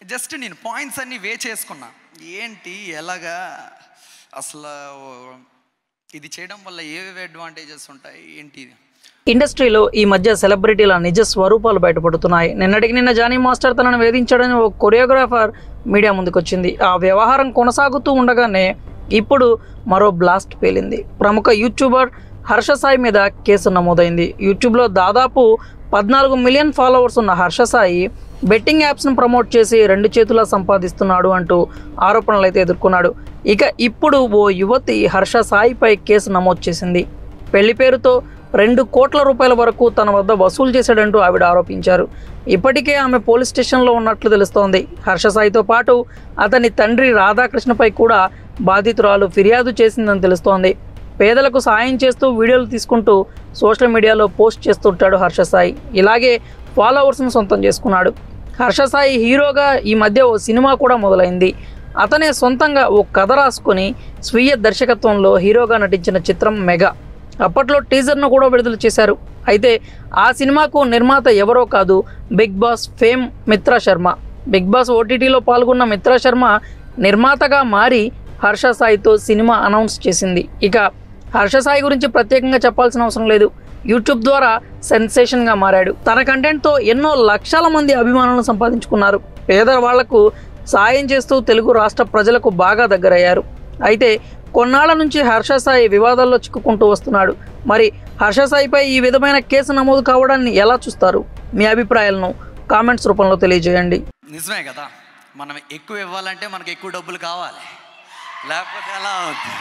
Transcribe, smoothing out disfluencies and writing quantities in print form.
Just నేను points అన్నీ చేసుకున్నా, ఏంటి ఎలాగా అసలు ఇది చేయడం వల్ల ఏవేవి అడ్వాంటేజెస్ ఉంటాయి ఏంటి. ఇండస్ట్రీలో ఈ మధ్య సెలబ్రిటీల నిజ స్వరూపాలు బయటపడుతున్నాయి. నిన్నటికి నిన్న జానీ మాస్టర్ తనను వేధించాడని ఓ కొరియోగ్రాఫర్ మీడియా ముందుకొచ్చింది. ఆ వ్యవహారం కొనసాగుతూ ఉండగానే ఇప్పుడు మరో బ్లాస్ట్ పేలింది. ప్రముఖ యూట్యూబర్ హర్ష సాయి మీద కేసు నమోదైంది. యూట్యూబ్లో దాదాపు 14 మిలియన్ ఫాలోవర్స్ ఉన్న హర్ష సాయి బెట్టింగ్ యాప్స్ను ప్రమోట్ చేసి 2 చేతులా సంపాదిస్తున్నాడు అంటూ ఆరోపణలు అయితే ఎదుర్కొన్నాడు. ఇక ఇప్పుడు ఓ యువతి హర్ష సాయిపై కేసు నమోదు చేసింది. పెళ్లి పేరుతో 2 కోట్ల రూపాయల వరకు తన వద్ద వసూలు చేశాడంటూ ఆవిడ ఆరోపించారు. ఇప్పటికే ఆమె పోలీస్ స్టేషన్లో ఉన్నట్లు తెలుస్తోంది. హర్ష సాయితో పాటు అతని తండ్రి రాధాకృష్ణపై కూడా బాధితురాలు ఫిర్యాదు చేసిందని తెలుస్తోంది. పేదలకు సాయం చేస్తూ వీడియోలు తీసుకుంటూ సోషల్ మీడియాలో పోస్ట్ చేస్తుంటాడు హర్ష సాయి. ఇలాగే ఫాలోవర్స్ను సొంతం చేసుకున్నాడు. హర్ష సాయి హీరోగా ఈ మధ్య ఓ సినిమా కూడా మొదలైంది. అతనే సొంతంగా ఓ కథ రాసుకొని స్వీయ దర్శకత్వంలో హీరోగా నటించిన చిత్రం మెగా. అప్పట్లో టీజర్ను కూడా విడుదల చేశారు. అయితే ఆ సినిమాకు నిర్మాత ఎవరో కాదు, Bigg Boss fame Mitra Sharma. Bigg Boss ఓటీటీలో పాల్గొన్న మిత్రా శర్మ నిర్మాతగా మారి హర్ష సాయితో సినిమా అనౌన్స్ చేసింది. ఇక హర్ష సాయి గురించి ప్రత్యేకంగా చెప్పాల్సిన అవసరం లేదు. యూట్యూబ్ ద్వారా సెన్సేషన్గా మారాడు. తన కంటెంట్తో ఎన్నో లక్షల మంది అభిమానులను సంపాదించుకున్నారు. పేదవాళ్లకు సాయం చేస్తూ తెలుగు రాష్ట్ర ప్రజలకు బాగా దగ్గరయ్యారు. అయితే కొన్నాళ్ల నుంచి హర్ష సాయి వివాదాల్లో చిక్కుకుంటూ వస్తున్నాడు. మరి హర్ష సాయిపై ఈ విధమైన కేసు నమోదు కావడాన్ని ఎలా చూస్తారు? మీ అభిప్రాయాలను కామెంట్స్ రూపంలో తెలియజేయండి. నిజమే కదా, మనం ఎక్కువ ఇవ్వాలంటే మనకు ఎక్కువ డబ్బులు కావాలి, లేకపోతే ఎలా అవుతుంది.